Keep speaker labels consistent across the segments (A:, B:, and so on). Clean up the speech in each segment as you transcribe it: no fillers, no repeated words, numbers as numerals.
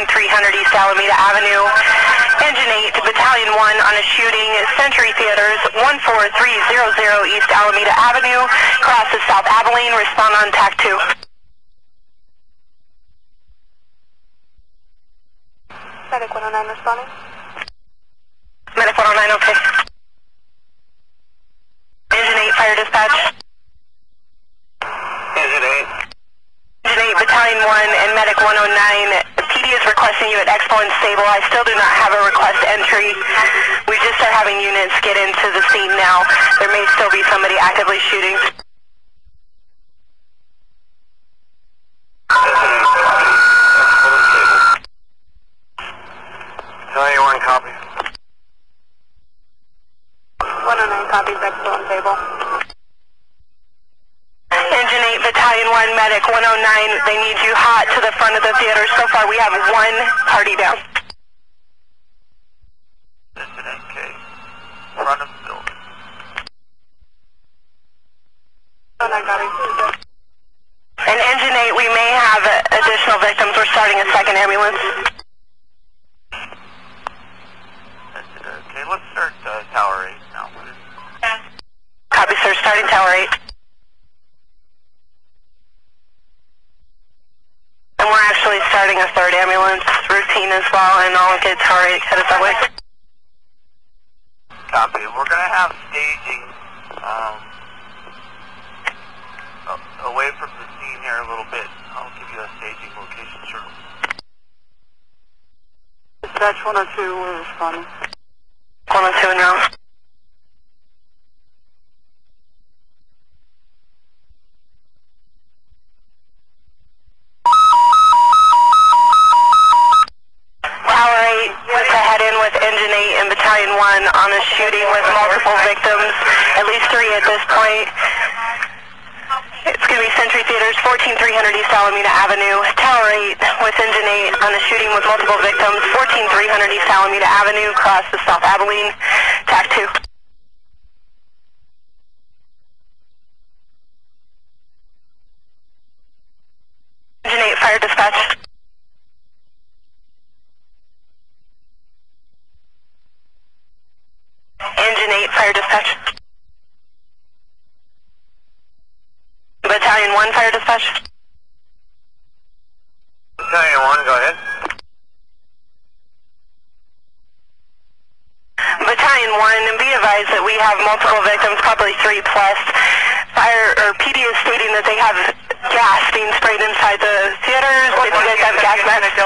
A: East Alameda Avenue. Engine 8, Battalion 1 on a shooting, Century Theaters, 14300 East Alameda Avenue, crosses South Abilene, respond on TAC 2.
B: Medic 109 responding.
A: Medic 109, okay. Engine 8, fire dispatch.
C: Engine 8.
A: Engine 8, Battalion 1 and Medic 109. PD is requesting you at Expo and Sable. I still do not have a request entry. We just are having units get into the scene now. There may still be somebody actively shooting.
C: Battalion 1 copy.
B: 109 copies, Expo and Sable.
A: Engine 8, Battalion 1, Medic 109, they need you hot to the front of the theater. So far we have one party down.
C: Engine 8K, front of the building.
B: 109 copies.
A: And Engine 8, we may have additional victims. We're starting a second ambulance.
C: Okay, let's start Tower 8 now, please.
A: Copy, sir. Starting Tower 8. And we're actually starting a third ambulance routine as well, and all get Tower 8 headed that way.
C: Copy. We're going to have staging away from the scene here a little bit. I'll give you a staging location shortly.
B: Dispatch 102, we're responding.
A: 102 and round. Tower 8 was to head in with Engine 8 and Battalion 1 on a shooting with multiple victims, at least 3 at this point. It's going to be Century Theaters, 14300 East Alameda Avenue. Tower 8 with Engine 8 on a shooting with multiple victims, 14300 East Alameda Avenue, cross the South Abilene, TAC 2. Engine 8, fire dispatch. Engine 8, fire dispatch. Battalion 1, fire dispatch.
C: Battalion 1, go ahead.
A: Battalion 1, be advised that we have multiple victims, probably 3 plus. PD is stating that they have gas being sprayed inside the theaters. Did you guys have gas masks?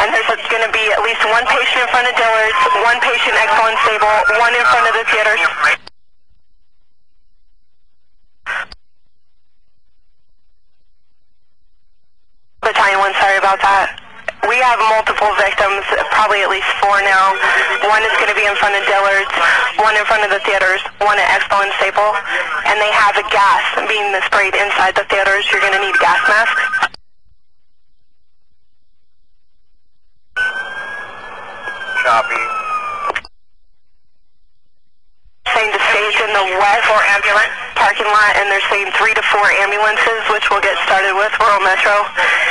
A: And there's going to be at least one patient in front of Dillard's, one patient Expo and Sable, one in front of the theaters. Battalion 1, sorry about that. We have multiple victims, probably at least 4 now. One is going to be in front of Dillard's, one in front of the theaters, one at Expo and Staple, and they have a gas being sprayed inside the theaters. You're going to need gas masks.
C: Copy.
A: Saying to stage in the west ambulance parking lot, and they're saying 3 to 4 ambulances, which we'll get started with Rural Metro.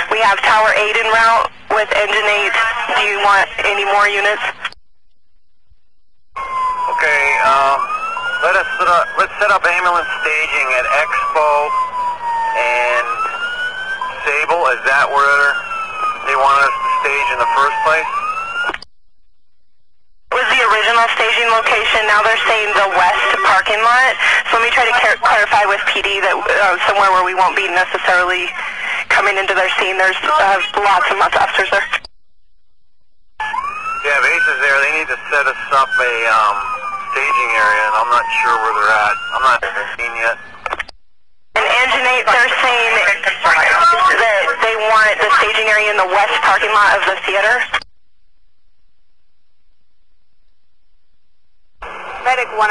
A: We have Tower 8 en route with Engine 8. Do you want any more units?
C: Okay, let's set up ambulance staging at Expo and Sable. Is that where they want us to stage in the first place?
A: Was the original staging location. Now they're saying the west parking lot. So let me try to clarify with PD that somewhere where we won't be necessarily coming into their scene. There's lots and lots of officers there.
C: Yeah, bases there. They need to set us up a staging area, and I'm not sure where they're at. I'm not seen yet.
A: And Engine 8, they're saying that they want the staging area in the west parking lot of the theater.
B: Medic 109,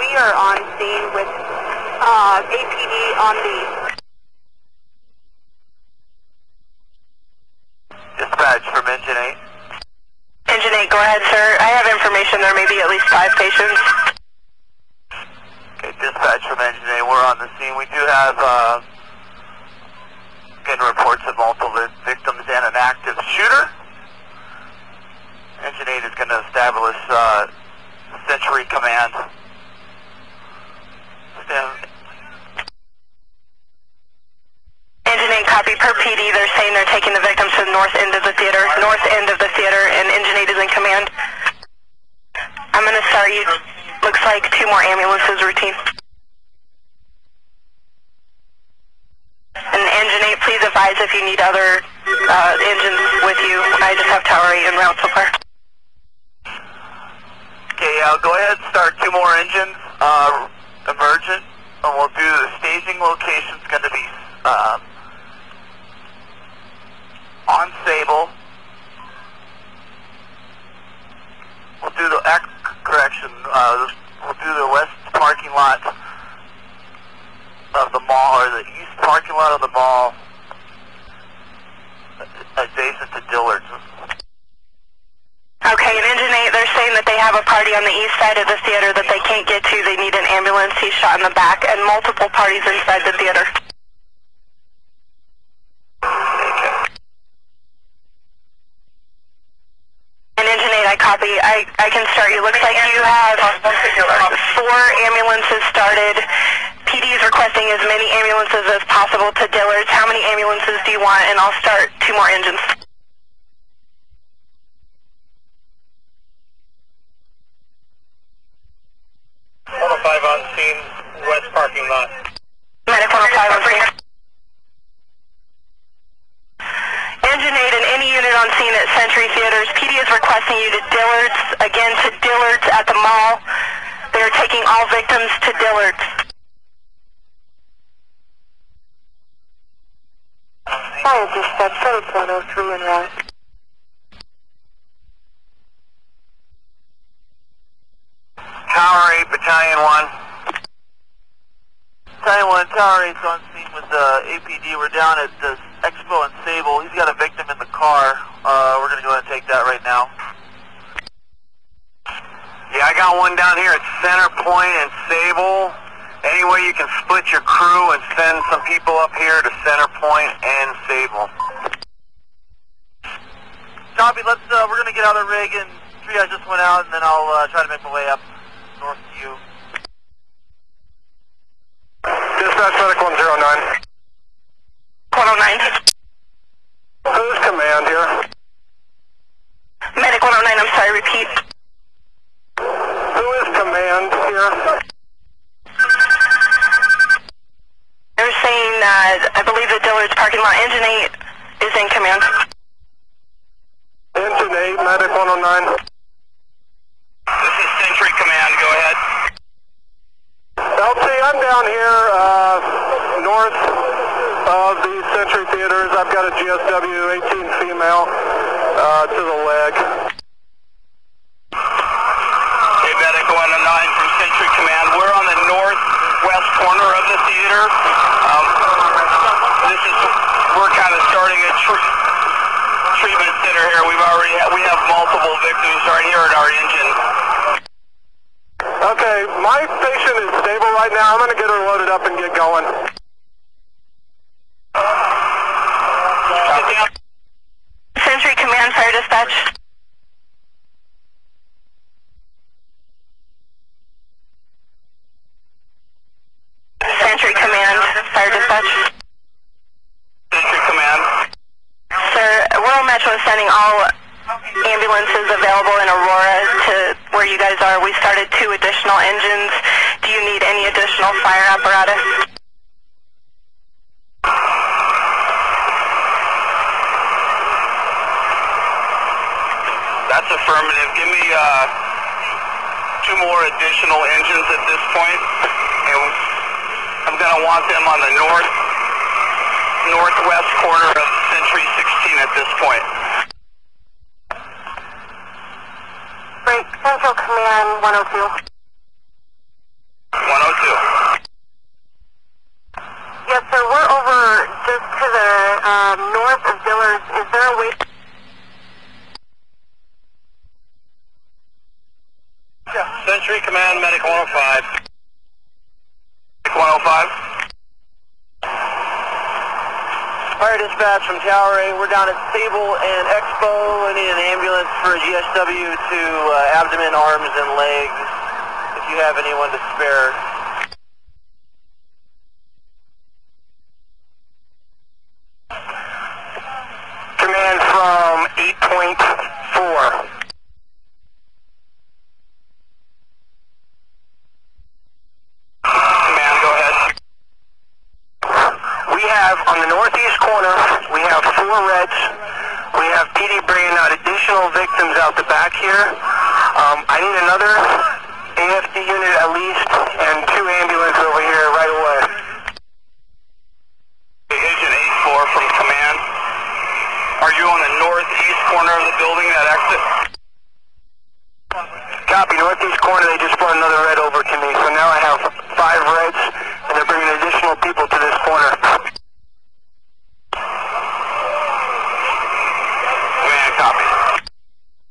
B: we are on scene with APD on the...
C: Dispatch from Engine 8.
A: Engine 8, go ahead, sir. I have information there may be at least 5 patients.
C: Okay, dispatch from Engine 8, we're on the scene. We do have getting reports of multiple victims and an active shooter. Engine 8 is going to establish Century Command.
A: Engine 8 copy per PD. They're saying they're taking the victims to the north end of the theater, and Engine 8 is in command. I'm going to start you. Looks like 2 more ambulances routine. And Engine 8, please advise if you need other engines with you. I just have Tower 8 en route so far.
C: Okay, I'll go ahead and start 2 more engines, emergent, and we'll do the staging location's going to be on Sable. We'll do the we'll do the west parking lot of the mall, or the east parking lot of the mall, adjacent to Dillard's.
A: Okay, and Engine 8, they're saying that they have a party on the east side of the theater that they can't get to. They need an ambulance. He's shot in the back, and multiple parties inside the theater. And Engine 8, I copy. I can start you. Looks like you have 4 ambulances started. PD is requesting as many ambulances as possible to Dillard's. How many ambulances do you want? And I'll start 2 more engines.
C: On scene, west parking lot.
A: Medic 105 on scene. Engine 8 and any unit on scene at Century Theaters. PD is requesting you to Dillard's, again to Dillard's at the mall. They are taking all victims to Dillard's. Fire dispatch 7.03 en route.
C: Tower 8, Battalion 1. Battalion 1, Tower 8's on scene with APD. We're down at the Expo and Sable. He's got a victim in the car. We're going to go ahead and take that right now. Yeah, I got one down here at Center Point and Sable. Any way you can split your crew and send some people up here to Center Point and Sable. Copy, we're going to get out of the rig, and triage just went out, and then I'll try to make my way up north to you. Dispatch Medic 109.
A: 109.
C: Who's command here?
A: Medic 109, I'm sorry, repeat.
C: Who is command here?
A: They're saying, I believe the Dillard's parking lot. Engine 8 is in command.
C: Engine 8, Medic 109. This is Century Command, go ahead. LT, I'm down here north of the Century Theaters. I've got a GSW 18 female to the leg. Okay, Medic 109 from Century Command. We're on the northwest corner of the theater. We're kind of starting a treatment center here. We have multiple victims right here at our engine. Okay, my patient is stable right now. I'm going to get her loaded up and get going.
A: Century Command, fire dispatch. Century Command, fire dispatch.
C: Century Command.
A: Sir, Rural Metro is sending all ambulances available in Aurora to where you guys are. We started 2 additional engines. Do you need any additional fire apparatus?
C: That's affirmative. Give me 2 more additional engines at this point. And I'm going to want them on the northwest corner of Century 16 at this point.
A: Great. Central Command 102.
C: 102.
A: Yes, sir. We're over just to the north of Dillard's. Is there a way?
C: Century Command, Medic 105. Medic 105. Fire dispatch from Tower 8. We're down at Sable and Expo. I need an ambulance for a GSW to abdomen, arms, and legs. If you have anyone to spare. Command from 8.4. On the northeast corner, we have 4 reds. We have PD bringing out additional victims out the back here. I need another AFD unit at least, and 2 ambulances over here right away. Agent 8-4 from command. Are you on the northeast corner of the building, that exit? Copy, northeast corner. They just brought another red over to me, so now I have 5 reds, and they're bringing additional people to this corner.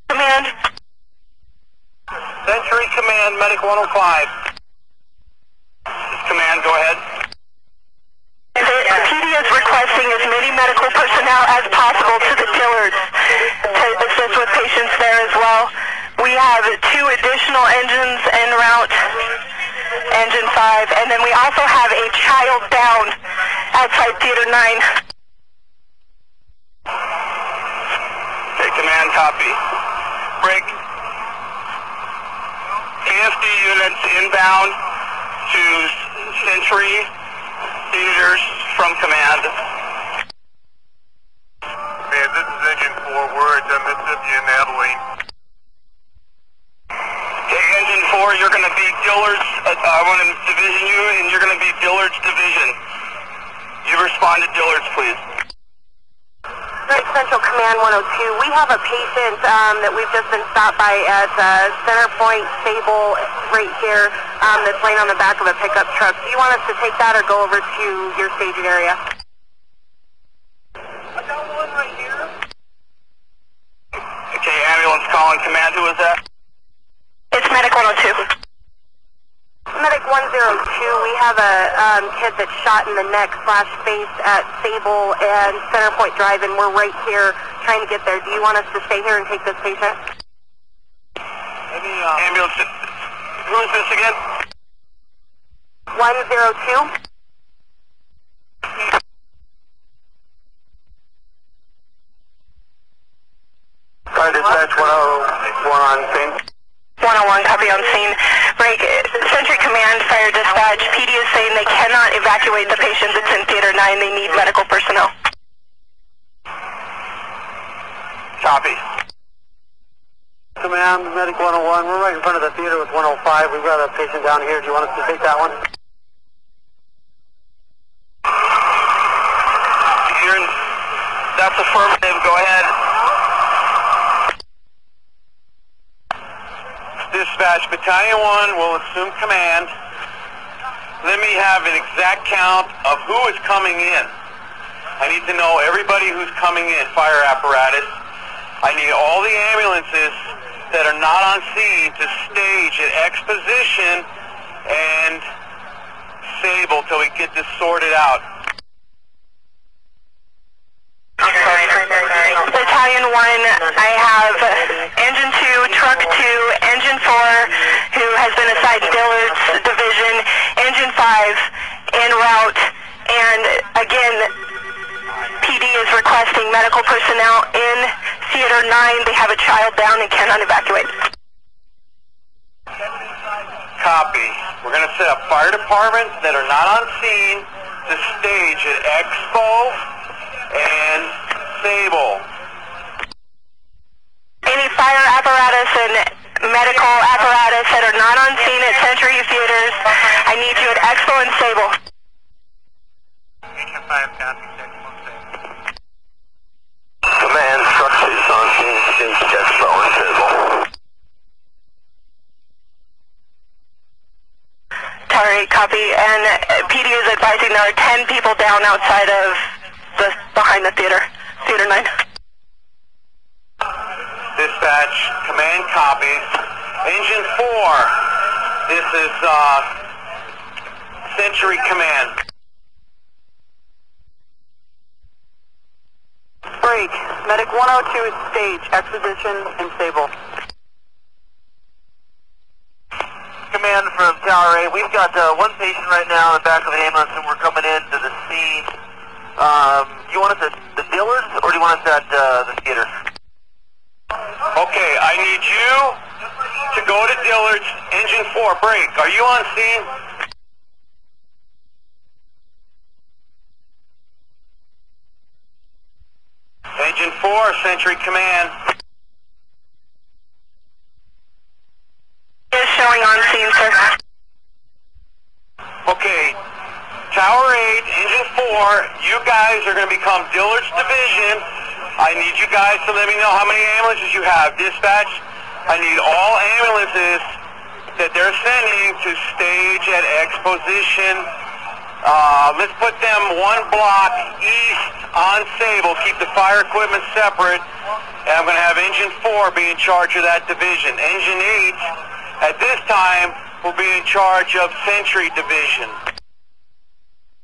C: Command. Century Command, Medic 105. Command, go ahead.
A: The PD is requesting as many medical personnel as possible to the Dillards to assist with patients there as well. We have 2 additional engines en route, engine 5, and then we also have a child down outside Theater 9.
C: Okay, command, copy. Break. AFD units inbound to Century Theaters from command. Man, this is engine 4. We're at Mississippi and Abilene. Okay, engine 4, you're going to be Dillard's. I want to division you, and you're going to be Dillard's division. You respond to Dillard's, please.
B: Central Command 102, we have a patient that we've just been stopped by at Center Point Sable right here that's laying on the back of a pickup truck. Do you want us to take that or go over to your staging area?
C: I got one right here. Okay, ambulance calling. Command, who is that?
A: It's Medic 102.
B: Medic 102, we have a kid that's shot in the neck / face at Sable and Center Point Drive, and we're right here trying to get there. Do you want us to stay here and take this patient?
C: Ambulance, who is this again?
B: 102.
C: Sorry, dispatch 101 on scene.
A: 101, copy on scene. Break. Century Command, Fire Dispatch. PD is saying they cannot evacuate the patient that's in Theater 9. They need medical personnel.
C: Copy. Command, Medic 101. We're right in front of the theater with 105. We've got a patient down here. Do you want us to take that one? That's affirmative. Go ahead. Dispatch, Battalion 1 will assume command. Let me have an exact count of who is coming in. I need to know everybody who's coming in, fire apparatus. I need all the ambulances that are not on scene to stage at exposition and Sable till we get this sorted out.
A: Battalion 1, I have Engine 2, Truck 2, Engine 4, who has been assigned Dillard's Division, Engine 5 en route, and again, PD is requesting medical personnel in Theater 9. They have a child down and cannot evacuate.
C: Copy. We're going to set up fire departments that are not on scene to stage at Expo and Sable.
A: Any fire apparatus and medical apparatus that are not on scene at Century Theaters, I need you at Expo and Sable.
C: Command, structures on scene, stage at Expo and Sable.
A: Tower 8, copy, and PD is advising there are 10 people down outside of behind the theater, Theater 9.
C: Dispatch, command copies. Engine 4, this is Century Command.
B: break. Medic 102 is stage, exposition, and stable.
D: Command from Tower 8. We've got one patient right now in the back of the ambulance, and we're coming into the scene. Do you want us at the Dillards, or do you want us at the theater?
C: Okay, I need you to go to Dillard's, engine 4, break. Are you on scene? Engine 4, Century Command.
A: Is showing on scene, sir.
C: Okay, Tower 8, Engine 4, you guys are going to become Dillard's Division. I need you guys to let me know how many ambulances you have. Dispatch, I need all ambulances that they're sending to stage at exposition. Let's put them one block east on Sable. Keep the fire equipment separate. And I'm going to have Engine 4 be in charge of that division. Engine 8, at this time, will be in charge of Century Division.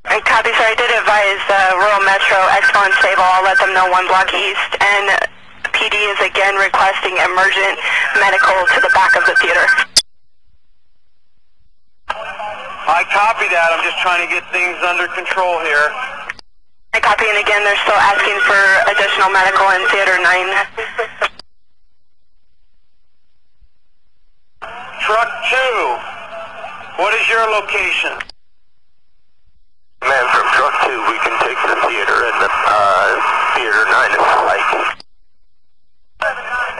A: Copy, sir. I did advise Rural Metro, Expo and Stable. I'll let them know one block east. And PD is again requesting emergent medical to the back of the theater.
C: I copy that. I'm just trying to get things under control here.
A: I copy, and again, they're still asking for additional medical in Theater 9.
C: Truck 2, what is your location?
D: Man, from Truck 2, we can take the theater, and Theater 9 is like.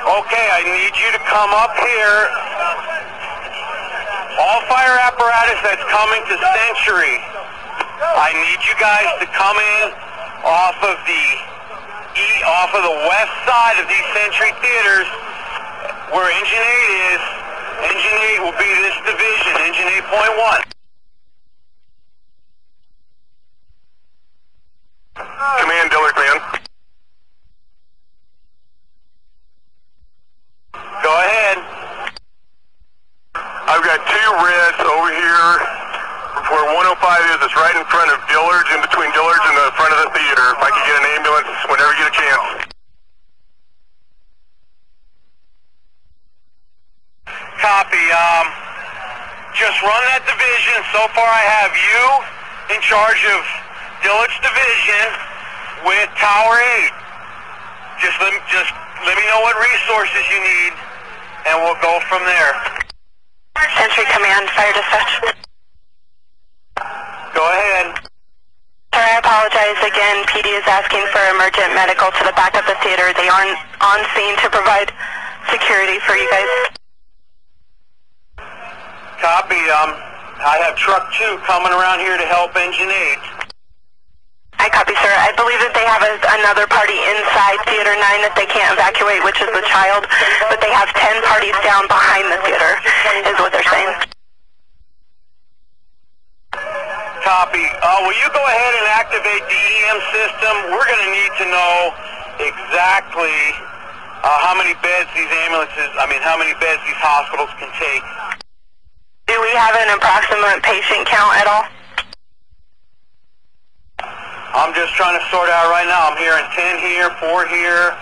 C: Okay, I need you to come up here. All fire apparatus that's coming to Century, I need you guys to come in off of the west side of these Century theaters where Engine 8 is. Engine 8 will be this division, Engine 8.1. Command, Dillard, man. Go ahead. I've got 2 reds over here where 105 is. It's right in front of Dillard's, in between Dillard's and the front of the theater. If I could get an ambulance whenever you get a chance. Copy. Just run that division. So far I have you in charge of Dillard's division with Tower 8. Just let me know what resources you need, and we'll go from there.
A: Century Command, fire dispatch.
C: Go ahead.
A: Sir, I apologize again. PD is asking for emergent medical to the back of the theater. They aren't on scene to provide security for you guys.
C: Copy. I have Truck 2 coming around here to help Engine 8.
A: I copy, sir. I believe that they have another party inside Theater 9 that they can't evacuate, which is the child, but they have 10 parties down behind the theater, is what they're saying.
C: Copy. Will you go ahead and activate the EM system? We're going to need to know exactly how many beds these hospitals can take.
A: Do we have an approximate patient count at all?
C: I'm just trying to sort out right now. I'm hearing 10 here, 4 here.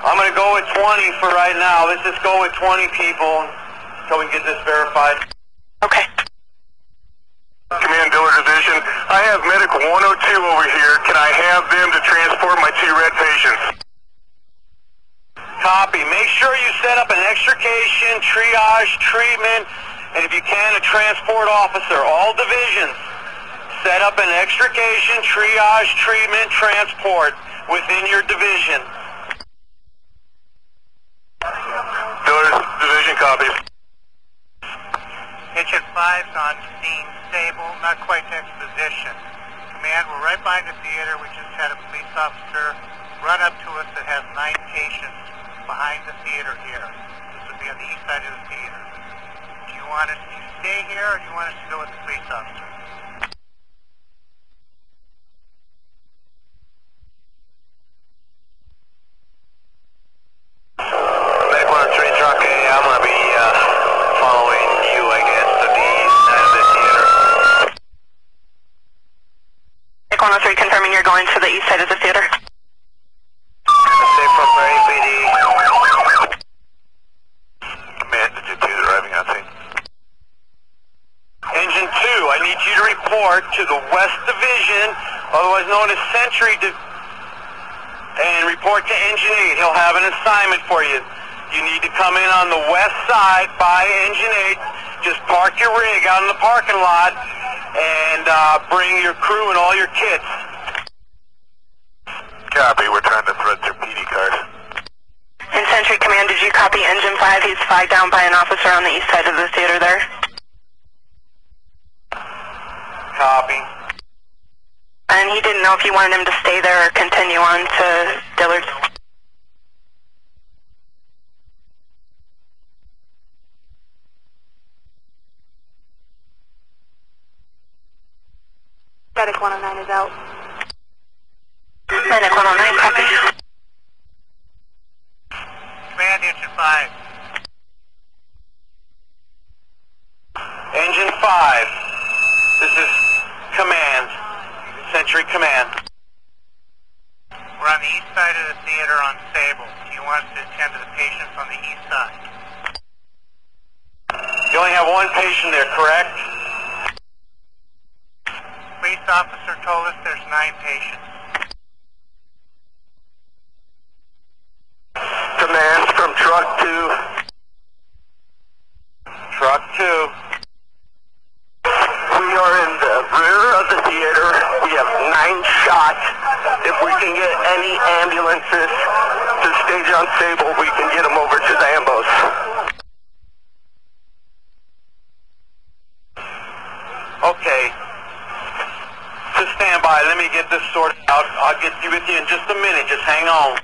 C: I'm going to go with 20 for right now. Let's just go with 20 people until we get this verified.
A: Okay.
C: Command, Dillard Division. I have Medic 102 over here. Can I have them to transport my 2 red patients? Copy. Make sure you set up an extrication, triage, treatment, and if you can, a transport officer. All divisions. Set up an extrication, triage, treatment, transport within your division. Dillard Division, copies.
D: Engine 5's on scene, stable, not quite to exposition. Command, we're right behind the theater. We just had a police officer run up to us that has 9 patients behind the theater here. This would be on the east side of the theater. Do you want us to stay here, or do you want us to go with the police officer?
C: Medic 103, Truck A, I'm going to be following you, I guess, to the east side of the theater.
A: Medic 103 confirming you're going to the east side of the theater.
C: report to the West Division, otherwise known as Century, and report to Engine 8. He'll have an assignment for you. You need to come in on the west side by Engine 8. Just park your rig out in the parking lot and bring your crew and all your kits.
E: Copy, we're trying to thread through PD cars.
A: In Century Command, did you copy Engine 5? He's flagged down by an officer on the east side of the theater there.
C: Copy.
A: And he didn't know if you wanted him to stay there or continue on to Dillard's.
B: Medic 109 is out.
A: Medic 109, copy.
D: Command, Engine 5.
C: Engine 5, this is Command, Century Command.
D: We're on the east side of the theater on Sable. Do you want us to attend to the patients on the east side?
C: You only have one patient there, correct?
D: Police officer told us there's 9 patients.
C: Command from Truck 2. Truck 2. We are in the rear of the theater. We have 9 shots. If we can get any ambulances to stage on Sable, we can get them over to the ambos. Okay. Just stand by. Let me get this sorted out. I'll get you with you in just a minute. Just hang on.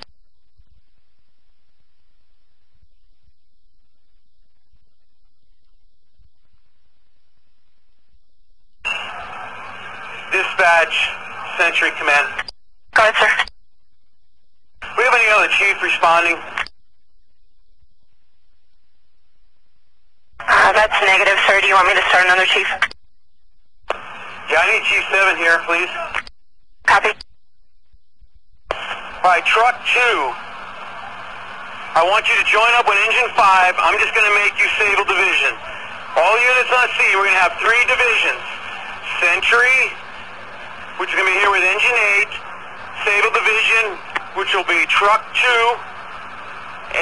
C: Dispatch, Century Command.
A: Go ahead, sir.
C: We have any other chief responding?
A: That's negative, sir. Do you want me to start another chief?
C: Yeah, I need Chief 7 here, please.
A: Copy.
C: Alright, Truck 2. I want you to join up with Engine 5. I'm just going to make you Sable Division. All units on C, we're going to have 3 divisions. Century, which is going to be here with Engine 8. Sable Division, which will be Truck 2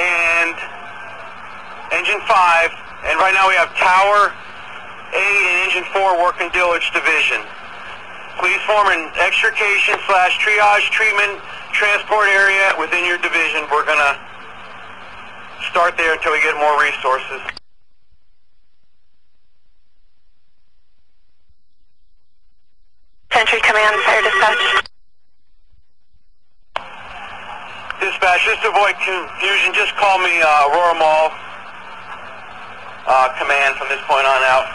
C: and Engine 5. And right now we have Tower 8 and Engine 4 working Dillard's Division. Please form an extrication/triage treatment transport area within your division. We're going to start there until we get more resources.
A: Century Command, fire dispatch.
C: Dispatch, just to avoid confusion, just call me Aurora Mall Command from this point on out.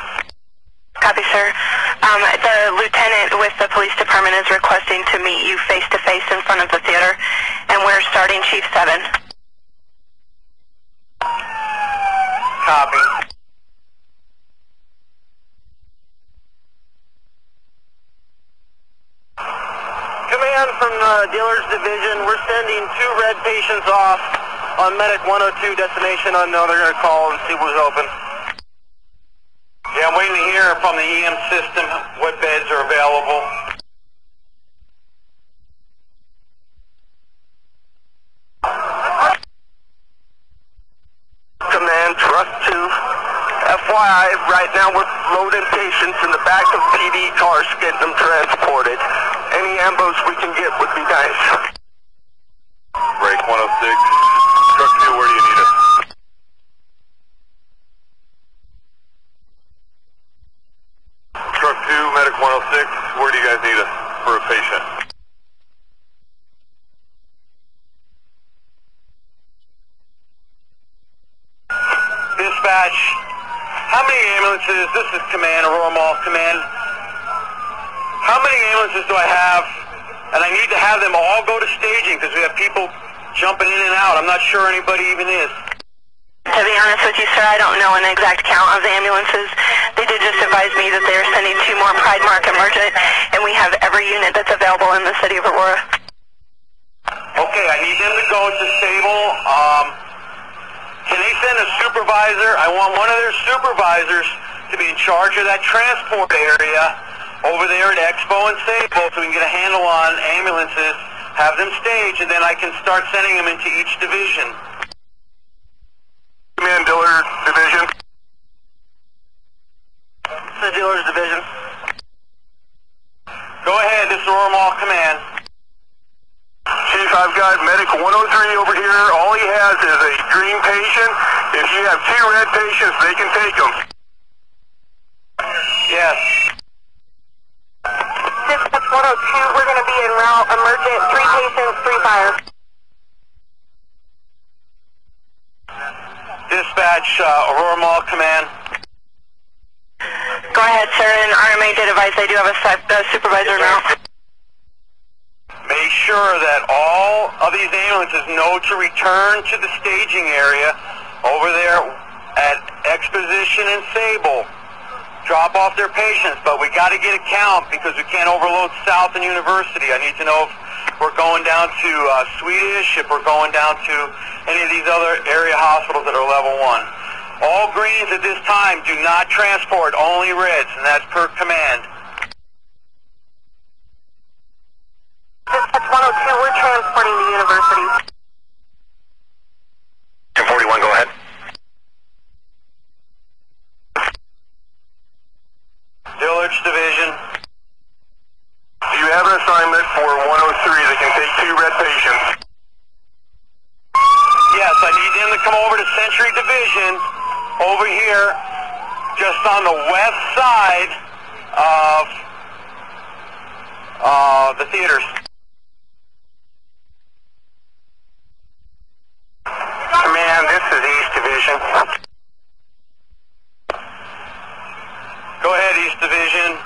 A: Copy, sir. The lieutenant with the police department is requesting to meet you face-to-face in front of the theater, and we're starting Chief 7.
C: Copy. Command from the Dillard's Division, we're sending 2 red patients off on Medic 102, destination unknown. They're going to call and see what's open. Yeah, I'm waiting to hear from the EM system what beds are available. Command, Truck 2. FYI, right now we're loading patients in the back of PD cars, getting them transported. Any ambos we can get would be nice.
E: Break 106. Truck 2, where do you need us? Truck 2, Medic 106, where do you guys need us for a patient?
C: Dispatch, how many ambulances, this is Command, Aurora Mall Command, how many ambulances do I have? And I need to have them all go to staging because we have people jumping in and out. I'm not sure anybody even is.
A: To be honest with you, sir, I don't know an exact count of the ambulances. They did just advise me that they are sending 2 more Pride Mark Emergent, and we have every unit that's available in the city of Aurora.
C: Okay, I need them to go to Sable. Can they send a supervisor? I want one of their supervisors to be in charge of that transport area over there at Expo and Sable so we can get a handle on ambulances, have them stage, and then I can start sending them into each division.
E: Command Dillard Division.
C: This is Dillard's Division. Go ahead, this is Aurora Mall Command.
E: Chief, I've got medic 103 over here. All he has is a green patient. If you have 2 red patients, they can take them.
C: Yes.
B: Dispatch 102, we're going to be en route, emergent, 3 patients, 3 fire.
C: Dispatch, Aurora Mall Command.
A: Go ahead, sir. And RMA did advise they do have a supervisor now.
C: Make sure that all of these ambulances know to return to the staging area over there at Exposition and Sable. Drop off their patients, but we got to get a count because we can't overload South and University. I need to know if we're going down to Swedish, if we're going down to any of these other area hospitals that are level 1. All greens at this time do not transport, only reds, and that's per command.
B: Dispatch 102, we're transporting to University.
E: 1041, go ahead.
C: Dillard's Division.
E: Do you have an assignment for 103 that can take 2 red patients?
C: Yes, I need them to come over to Century Division over here just on the west side of the theaters.
E: Command, this is East Division.
C: Go ahead, East Division.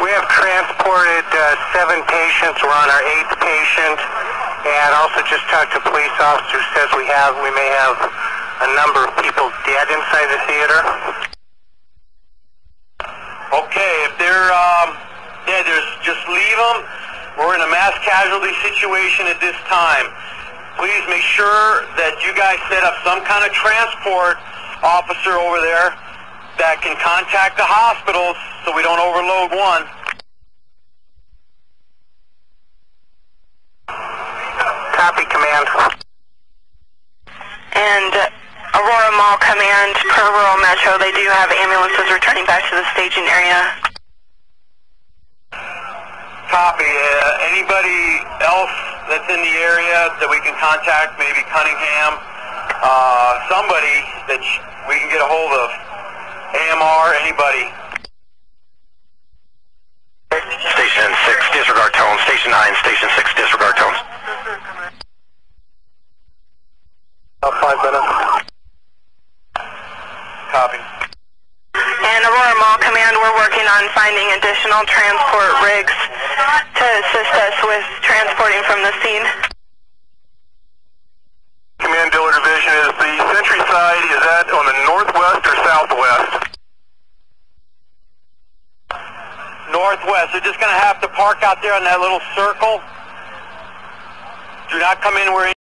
E: We have transported 7 patients. We're on our 8th patient. And also just talked to a police officer who says we may have a number of people dead inside the theater.
C: Okay, if they're, just leave them. We're in a mass casualty situation at this time. Please make sure that you guys set up some kind of transport officer over there that can contact the hospitals so we don't overload one.
E: Copy, Command.
A: And Aurora Mall Command, per rural metro, they do have ambulances returning back to the staging area.
C: Copy. Anybody else that's in the area that we can contact, maybe Cunningham, somebody that we can get a hold of, AMR, anybody.
E: Station 6, disregard tones. Station 9, Station 6, disregard tones. 5 minutes.
C: Copy.
A: And Aurora Mall Command, we're working on finding additional transport rigs to assist us with transporting from the scene.
E: Command Dillard Division, is the Century side, is that on the northwest or southwest?
C: Northwest. They're just going to have to park out there on that little circle. Do not come in where